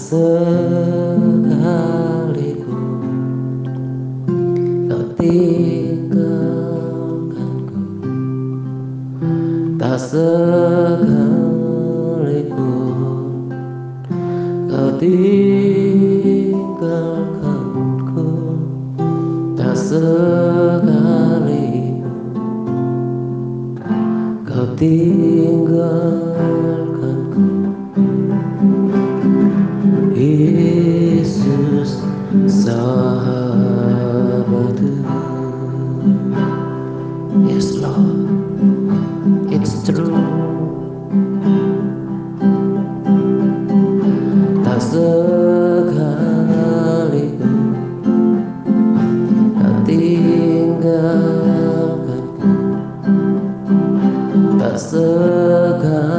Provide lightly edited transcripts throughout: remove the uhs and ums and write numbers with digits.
sekalipun kau tinggalkanku, tak sekalipun kau tinggalkanku, tak sekalipun kau tinggalkanku. Yesus sahabatku. Yes Lord, it's true. Tak sekalipun kau tinggalkanku, tak sekalipun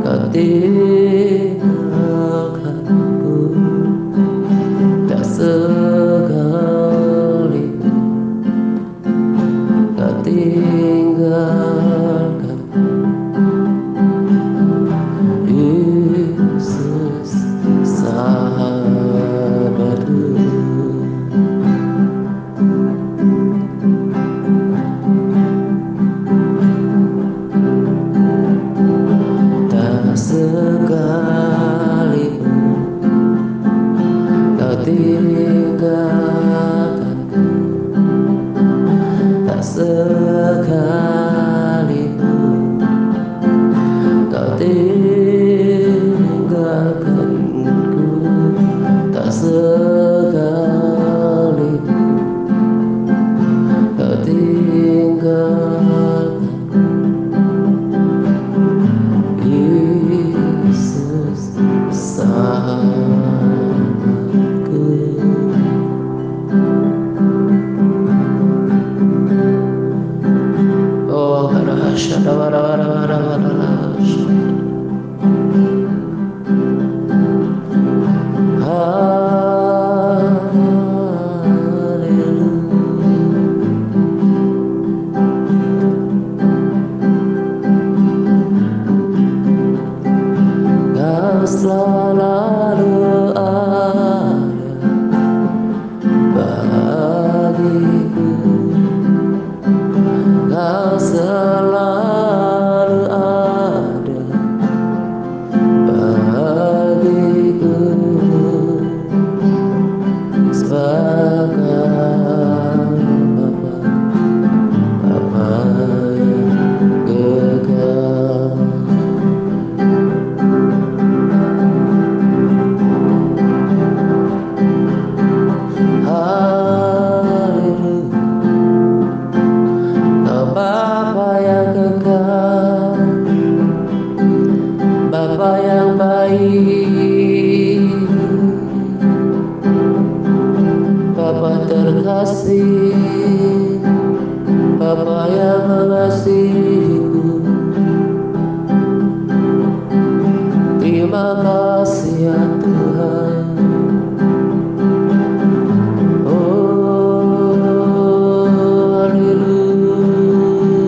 kau tinggalkanku, tak sekalipun kau tinggalkanku. Yesus sahabatku. Tak sekalipun kau tinggalkanku, tak sekalipun kau tinggalkanku, tak sekalipun kau tinggalkanku. Yesus sahabatku. Oh, harasha, Kau selalu ada bagiku, Kau selalu ada bagiku, sebagai Bapa yang kekal. Bapa yang kekal, Bapa yang baik, Bapa terkasih, Bapa yang mengasihiku. Terima kasih ya Tuhan. Oh, haleluya.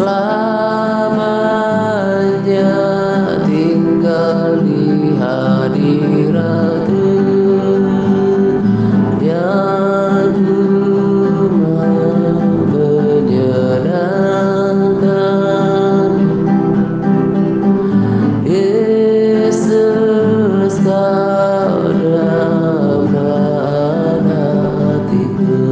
selamanya tinggal di hadirat-Mu yang cuma menyenangkan. Yesus, Kau damai hatiku.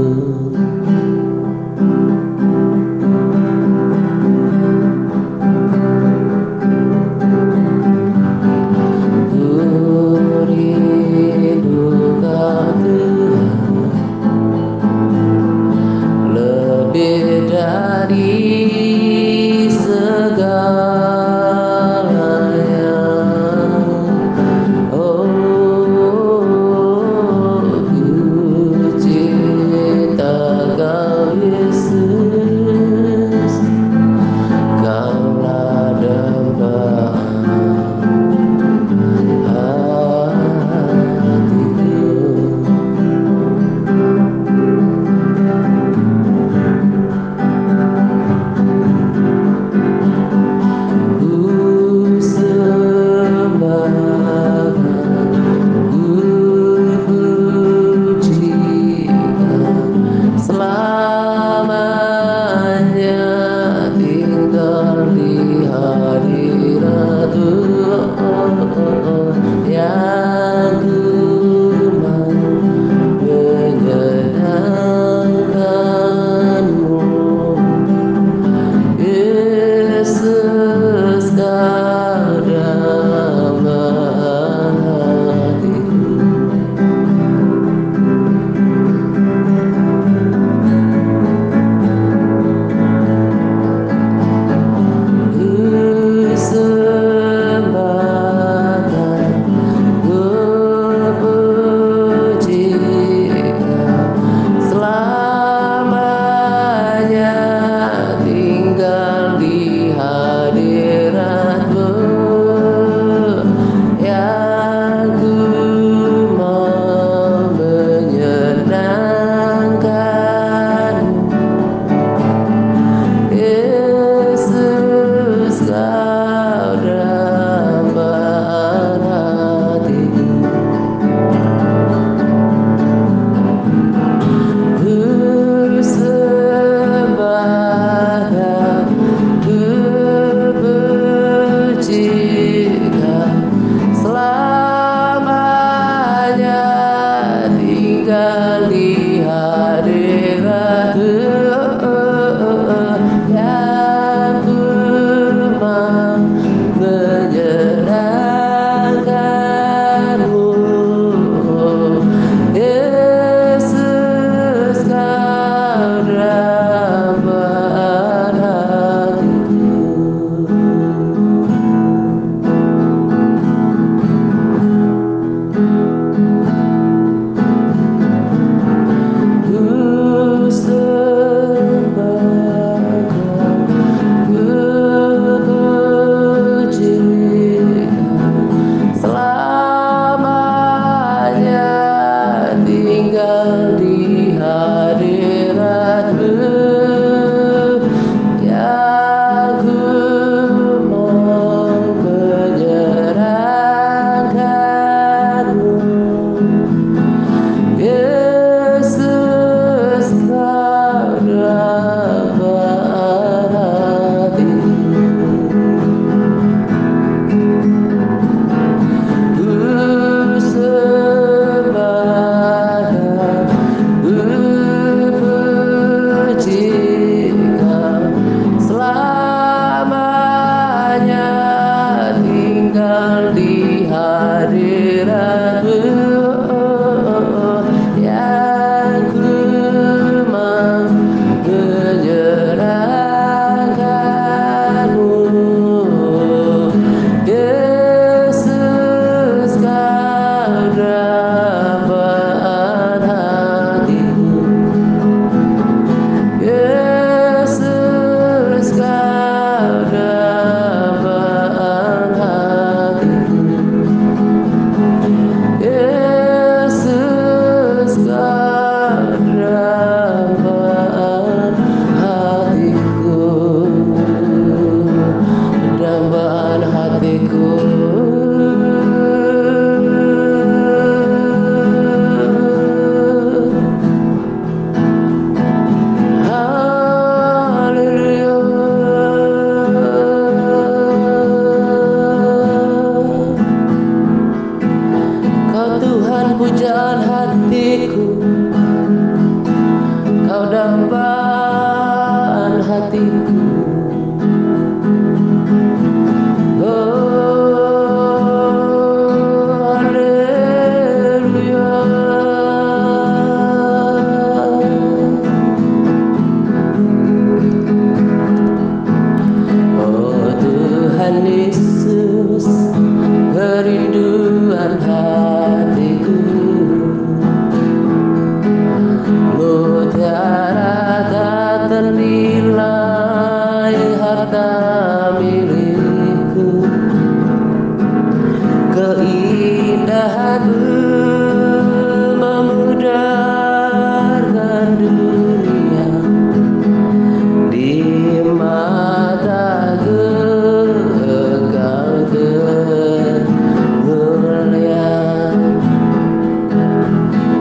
mata milikku, keindahanmu memudarkan dunia. Di mataku engkau termulia.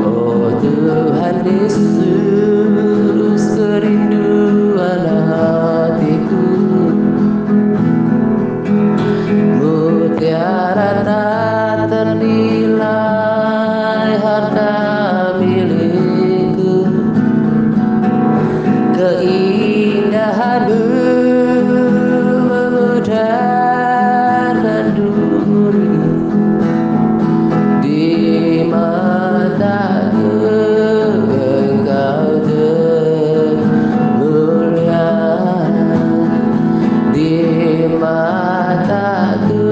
Oh Tuhan Yesus, kerinduan hatiku, mutiara tak ternilai harta milikku, keindahanmu memudarkan dunia. Di mataku engkau termulia. Di mataku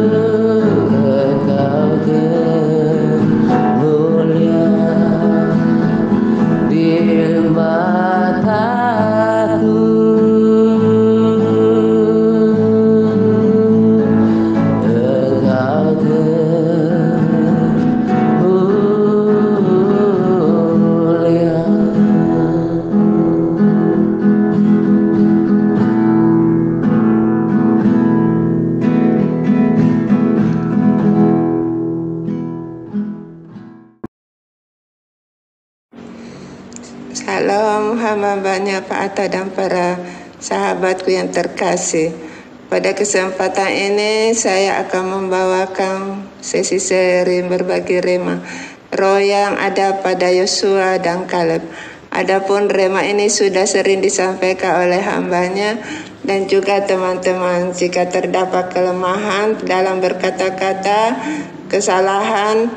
engkau termulia. Di mataku engkau termulia. Salam hamba-hambanya Pak Atta dan para sahabatku yang terkasih. Pada kesempatan ini saya akan membawakan sesi seri berbagi rema roh yang ada pada Yosua dan Kaleb. Adapun rema ini sudah sering disampaikan oleh hambanya dan juga teman-teman. Jika terdapat kelemahan dalam berkata-kata, kesalahan,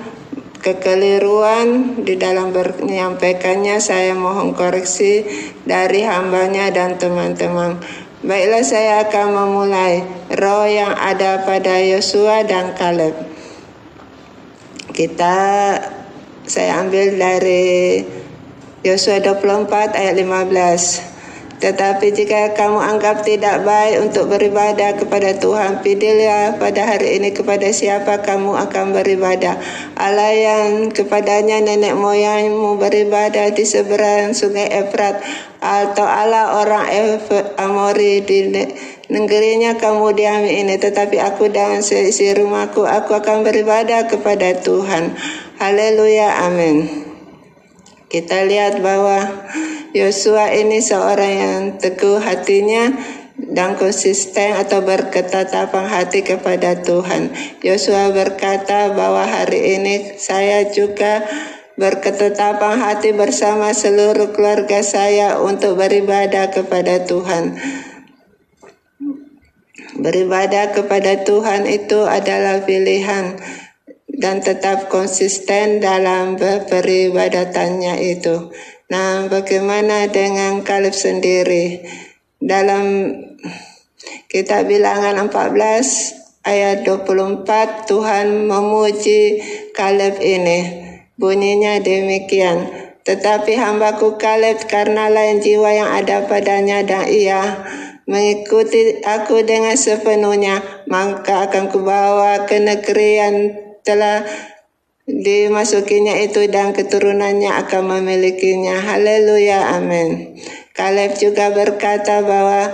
kekeliruan di dalam menyampaikannya, saya mohon koreksi dari hambanya dan teman-teman. Baiklah, saya akan memulai roh yang ada pada Yosua dan Kaleb. Saya ambil dari Yosua 24 ayat 15. Tetapi jika kamu anggap tidak baik untuk beribadah kepada Tuhan, pilihlah pada hari ini kepada siapa kamu akan beribadah. Allah yang kepadanya nenek moyangmu beribadah di seberang sungai Efrat, atau Allah orang Amori di negerinya kamu diami ini. Tetapi aku dan seisi rumahku, aku akan beribadah kepada Tuhan. Haleluya, amin. Kita lihat bahwa Yosua ini seorang yang teguh hatinya dan konsisten atau berketetapan hati kepada Tuhan. Yosua berkata bahwa hari ini saya juga berketetapan hati bersama seluruh keluarga saya untuk beribadah kepada Tuhan. Beribadah kepada Tuhan itu adalah pilihan dan tetap konsisten dalam peribadatannya itu. Nah, bagaimana dengan Kaleb sendiri? Dalam kitab Bilangan 14 ayat 24, Tuhan memuji Kaleb ini. Bunyinya demikian. Tetapi hambaku Kaleb karena lain jiwa yang ada padanya dan ia mengikuti aku dengan sepenuhnya, maka akan kubawa ke negeri yang telah dimasukinya itu dan keturunannya akan memilikinya. Haleluya, amin. Kaleb juga berkata bahwa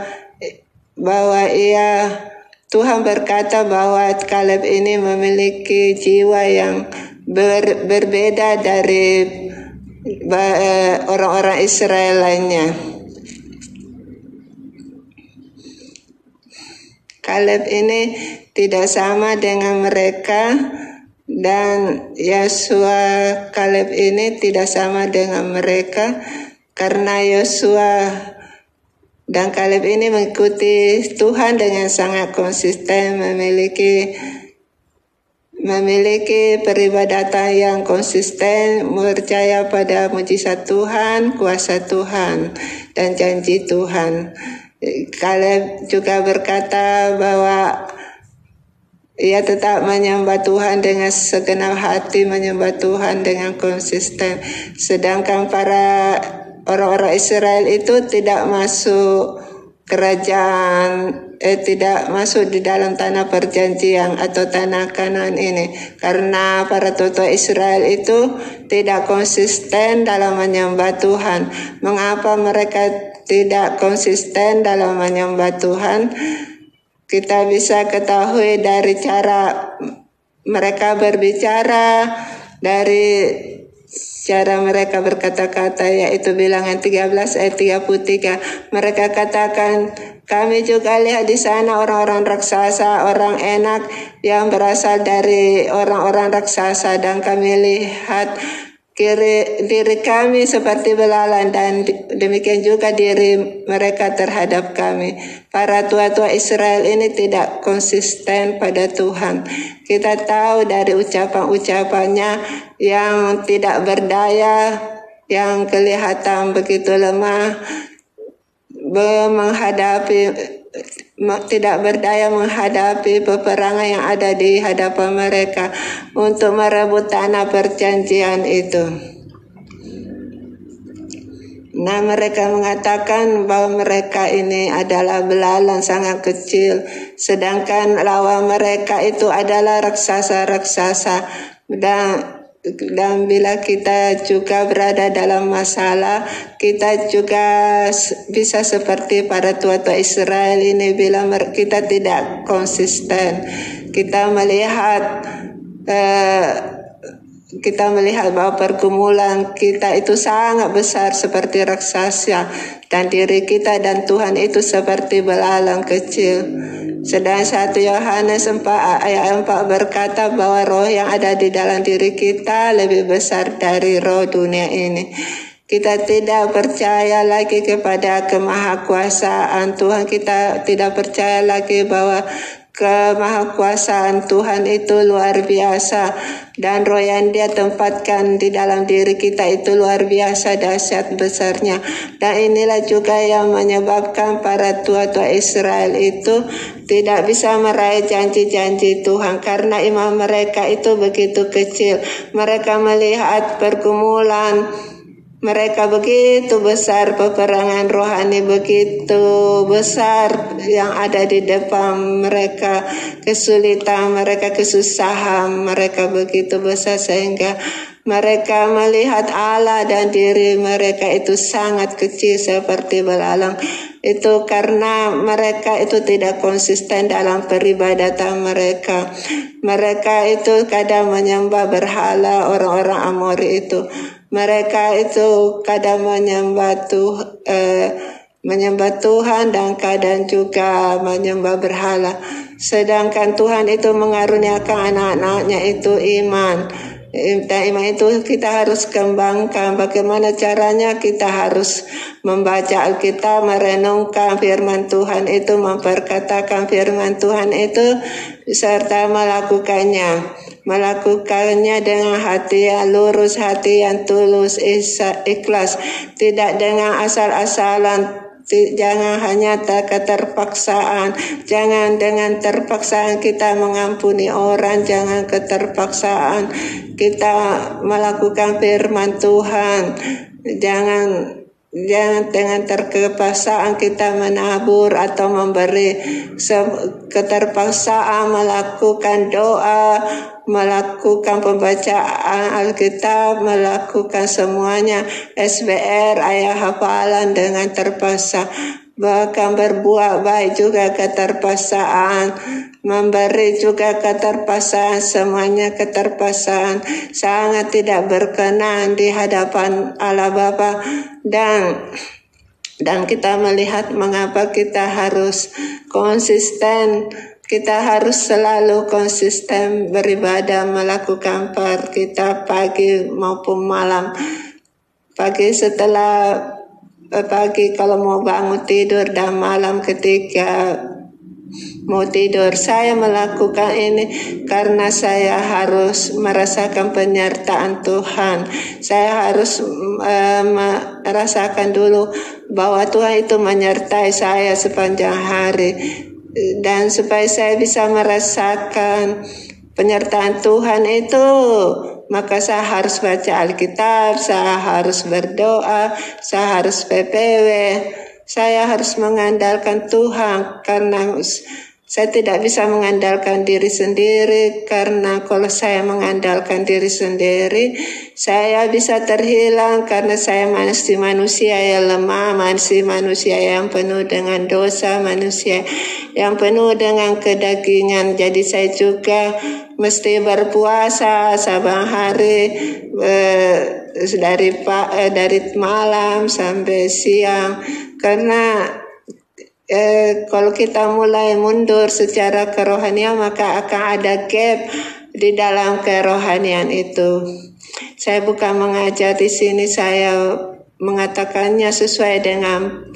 Tuhan berkata bahwa Kaleb ini memiliki jiwa yang berbeda dari orang-orang Israel lainnya. Kaleb ini tidak sama dengan mereka, dan Yosua Kaleb ini tidak sama dengan mereka, karena Yosua dan Kaleb ini mengikuti Tuhan dengan sangat konsisten, memiliki peribadatan yang konsisten, percaya pada mujizat Tuhan, kuasa Tuhan, dan janji Tuhan. Kaleb juga berkata bahwa ia tetap menyembah Tuhan dengan segenap hati, menyembah Tuhan dengan konsisten. Sedangkan para orang-orang Israel itu tidak masuk kerajaan tidak masuk di dalam tanah perjanjian atau tanah Kanaan ini, karena para tua Israel itu tidak konsisten dalam menyembah Tuhan. Mengapa mereka tidak konsisten dalam menyembah Tuhan? Kita bisa ketahui dari cara mereka berbicara, dari cara mereka berkata-kata, yaitu Bilangan 13 ayat 33. Mereka katakan, kami juga lihat di sana orang-orang raksasa, orang enak yang berasal dari orang-orang raksasa, dan kami lihat diri kami seperti belalang, dan demikian juga diri mereka terhadap kami. Para tua-tua Israel ini tidak konsisten pada Tuhan. Kita tahu dari ucapan-ucapannya yang tidak berdaya, yang kelihatan begitu lemah, tidak berdaya menghadapi peperangan yang ada di hadapan mereka untuk merebut tanah perjanjian itu. Nah, mereka mengatakan bahwa mereka ini adalah belalang sangat kecil, sedangkan lawan mereka itu adalah raksasa-raksasa. Dan bila kita juga berada dalam masalah, kita juga bisa seperti para tua-tua Israel ini bila kita tidak konsisten. Kita melihat bahwa pergumulan kita itu sangat besar seperti raksasa, dan diri kita dan Tuhan itu seperti belalang kecil. Sedang 1 Yohanes 4 ayat 4 berkata bahwa roh yang ada di dalam diri kita lebih besar dari roh dunia ini. Kita tidak percaya lagi kepada kemahakuasaan Tuhan. Kita tidak percaya lagi bahwa kemahakuasaan Tuhan itu luar biasa, dan roh yang Dia tempatkan di dalam diri kita itu luar biasa dahsyat besarnya. Dan inilah juga yang menyebabkan para tua-tua Israel itu tidak bisa meraih janji-janji Tuhan, karena iman mereka itu begitu kecil. Mereka melihat pergumulan mereka begitu besar, peperangan rohani begitu besar yang ada di depan mereka, kesulitan mereka, kesusahan mereka begitu besar, sehingga mereka melihat Allah dan diri mereka itu sangat kecil seperti belalang. Itu karena mereka itu tidak konsisten dalam peribadatan mereka. Mereka itu kadang menyembah berhala, orang-orang Amori itu. Mereka itu kadang menyembah Tuhan dan kadang juga menyembah berhala. Sedangkan Tuhan itu mengaruniakan anak-anaknya itu iman. Dan iman itu kita harus kembangkan. Bagaimana caranya? Kita harus membaca Alkitab, merenungkan firman Tuhan itu, memperkatakan firman Tuhan itu, serta melakukannya dengan hati yang lurus, hati yang tulus, ikhlas, tidak dengan asal-asalan. Jangan hanya keterpaksaan. Jangan dengan terpaksaan kita mengampuni orang. Jangan keterpaksaan kita melakukan firman Tuhan. Jangan dengan terkepaksaan kita menabur atau memberi. Keterpaksaan melakukan doa, melakukan pembacaan Alkitab, melakukan semuanya SBR, ayat hafalan dengan terpaksa. Bahkan berbuat baik juga keterpaksaan, memberi juga keterpaksaan, semuanya keterpaksaan. Sangat tidak berkenan di hadapan Allah Bapa. Dan kita melihat mengapa kita harus konsisten. Kita harus selalu konsisten beribadah, melakukan kita pagi maupun malam. Pagi kalau mau bangun tidur, dan malam ketika mau tidur. Saya melakukan ini karena saya harus merasakan penyertaan Tuhan. Saya harus merasakan dulu bahwa Tuhan itu menyertai saya sepanjang hari. Dan supaya saya bisa merasakan penyertaan Tuhan itu, maka saya harus baca Alkitab, saya harus berdoa, saya harus PPW, Saya harus mengandalkan Tuhan karena saya tidak bisa mengandalkan diri sendiri, karena kalau saya mengandalkan diri sendiri, saya bisa terhilang karena saya masih manusia yang lemah, masih manusia yang penuh dengan dosa, manusia yang penuh dengan kedagingan. Jadi saya juga mesti berpuasa saban hari dari malam sampai siang, karena kalau kita mulai mundur secara kerohanian, maka akan ada gap di dalam kerohanian itu. Saya bukan mengajar di sini, saya mengatakannya sesuai dengan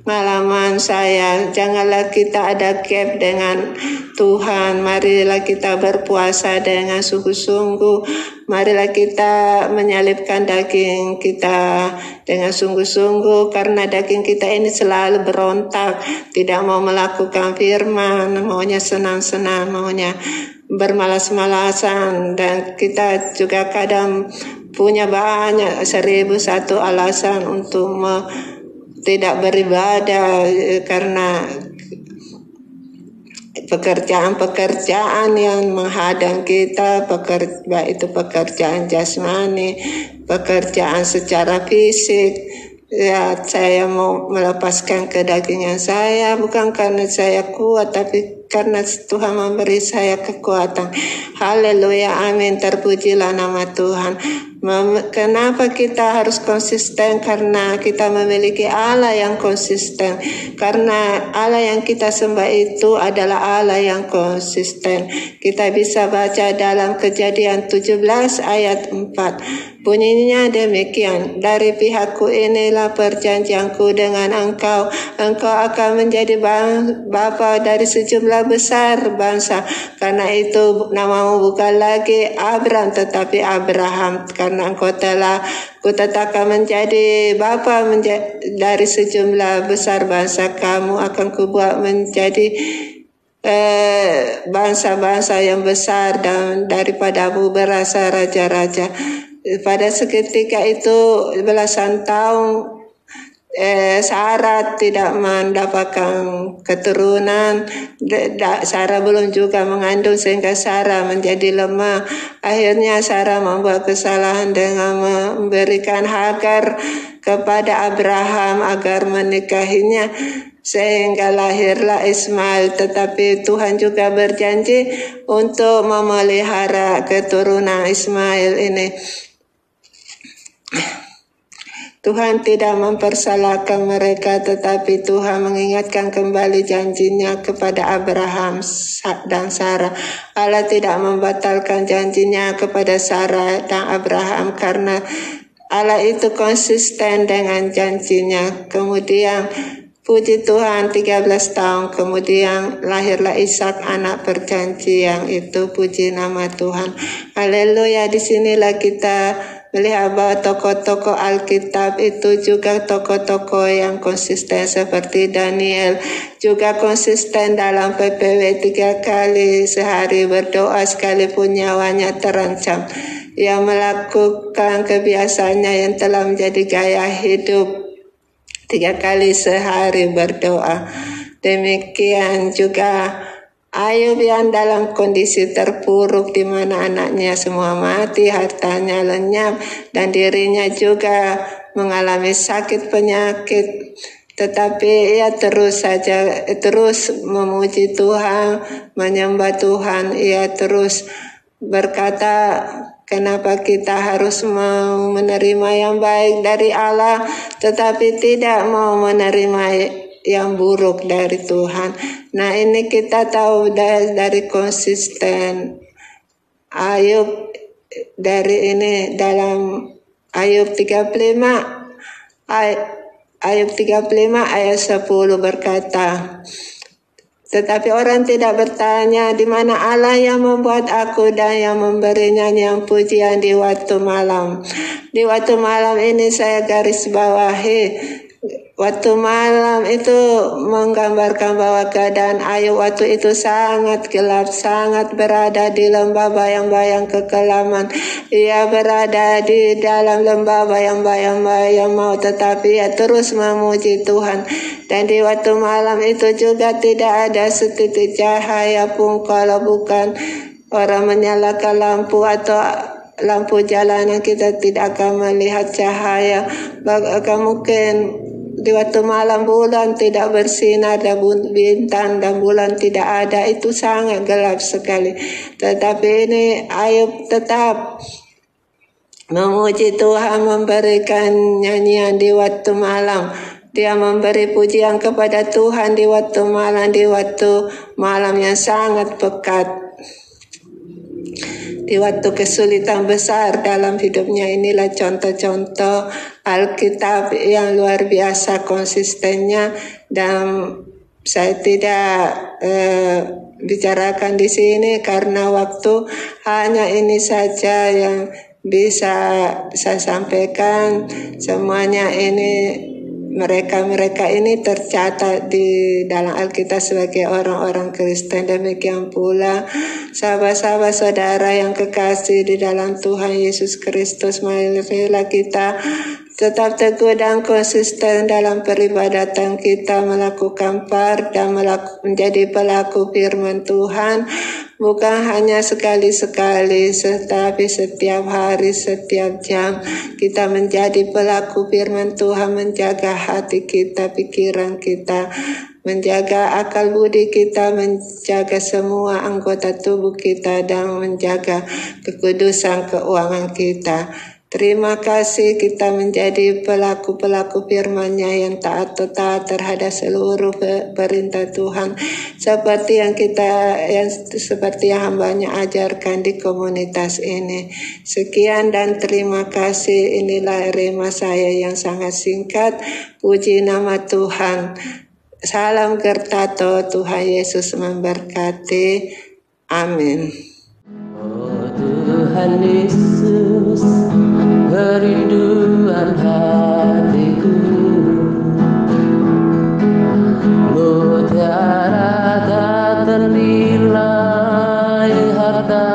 pengalaman saya. Janganlah kita ada gap dengan Tuhan. Marilah kita berpuasa dengan sungguh-sungguh. Marilah kita menyalibkan daging kita dengan sungguh-sungguh, karena daging kita ini selalu berontak, tidak mau melakukan firman, maunya senang-senang, maunya bermalas-malasan, dan kita juga kadang punya banyak 1001 alasan untuk tidak beribadah, karena pekerjaan-pekerjaan yang menghadang kita, baik itu pekerjaan jasmani, pekerjaan secara fisik. Ya, saya mau melepaskan kedagingan saya bukan karena saya kuat, tapi karena Tuhan memberi saya kekuatan. Haleluya, amin, terpujilah nama Tuhan. Kenapa kita harus konsisten? Karena kita memiliki Allah yang konsisten. Karena Allah yang kita sembah itu adalah Allah yang konsisten. Kita bisa baca dalam Kejadian 17 ayat 4. Bunyinya demikian, dari pihakku inilah perjanjianku dengan engkau. Engkau akan menjadi bapa dari sejumlah besar bangsa. Karena itu namamu bukan lagi Abram tetapi Abraham. Karena engkau telah kutetapkan menjadi bapa dari sejumlah besar bangsa. Kamu akan kubuat menjadi bangsa-bangsa yang besar, dan daripadamu berasal raja-raja. Pada seketika itu belasan tahun Sarah tidak mendapatkan keturunan. Sarah belum juga mengandung sehingga Sarah menjadi lemah. Akhirnya Sarah membuat kesalahan dengan memberikan Hagar kepada Abraham agar menikahinya, sehingga lahirlah Ismail. Tetapi Tuhan juga berjanji untuk memelihara keturunan Ismail ini. Tuhan tidak mempersalahkan mereka, tetapi Tuhan mengingatkan kembali janjinya kepada Abraham dan Sarah. Allah tidak membatalkan janjinya kepada Sarah dan Abraham karena Allah itu konsisten dengan janjinya. Kemudian puji Tuhan, 13 tahun kemudian lahirlah Ishak, anak perjanjian itu. Puji nama Tuhan. Haleluya. Disinilah kita melihat bahwa tokoh-tokoh Alkitab itu juga tokoh-tokoh yang konsisten, seperti Daniel juga konsisten dalam PPW 3 kali sehari berdoa sekalipun nyawanya terancam. Ia melakukan kebiasaannya yang telah menjadi gaya hidup, 3 kali sehari berdoa. Demikian juga Ayub yang dalam kondisi terpuruk, di mana anaknya semua mati, hartanya lenyap, dan dirinya juga mengalami sakit penyakit. Tetapi ia terus memuji Tuhan, menyembah Tuhan. Ia terus berkata, kenapa kita harus mau menerima yang baik dari Allah, tetapi tidak mau menerima yang buruk dari Tuhan. Nah, ini kita tahu dari konsisten Ayub, dari ini dalam Ayub 35 ayat 10 berkata, tetapi orang tidak bertanya, di mana Allah yang membuat aku dan yang memberi nyanyian pujian di waktu malam. Di waktu malam ini saya garis bawahi, Waktu malam itu menggambarkan bahwa keadaan Ayub waktu itu sangat gelap, sangat berada di lembah bayang-bayang kekelaman. Ia berada di dalam lembah bayang-bayang maut, tetapi ia terus memuji Tuhan. Dan di waktu malam itu juga tidak ada setitik cahaya pun, kalau bukan orang menyalakan lampu atau lampu jalanan, kita tidak akan melihat cahaya. Bahkan mungkin di waktu malam bulan tidak bersinar dan bintang dan bulan tidak ada, itu sangat gelap sekali. Tetapi ini Ayub tetap memuji Tuhan, memberikan nyanyian di waktu malam. Dia memberi pujian kepada Tuhan di waktu malam yang sangat pekat. Di waktu kesulitan besar dalam hidupnya, inilah contoh-contoh Alkitab yang luar biasa konsistennya. Dan saya tidak bicarakan di sini karena waktu, hanya ini saja yang bisa saya sampaikan. Semuanya ini mereka ini tercatat di dalam Alkitab sebagai orang-orang Kristen. Demikian pula sahabat-sahabat saudara yang kekasih di dalam Tuhan Yesus Kristus, marilah kita tetap teguh dan konsisten dalam peribadatan kita, melakukan dan menjadi pelaku firman Tuhan. Bukan hanya sekali-sekali, tetapi setiap hari, setiap jam kita menjadi pelaku firman Tuhan, menjaga hati kita, pikiran kita, menjaga akal budi kita, menjaga semua anggota tubuh kita, dan menjaga kekudusan keuangan kita. Terima kasih kita menjadi pelaku-pelaku firman-Nya yang taat terhadap seluruh perintah Tuhan, seperti yang hamba-Nya ajarkan di komunitas ini. Sekian dan terima kasih. Inilah rema saya yang sangat singkat. Puji nama Tuhan. Salam Gertato. Tuhan Yesus memberkati. Amin. Oh Tuhan Yesus, kerinduan hatiku, mutiara tak ternilai harta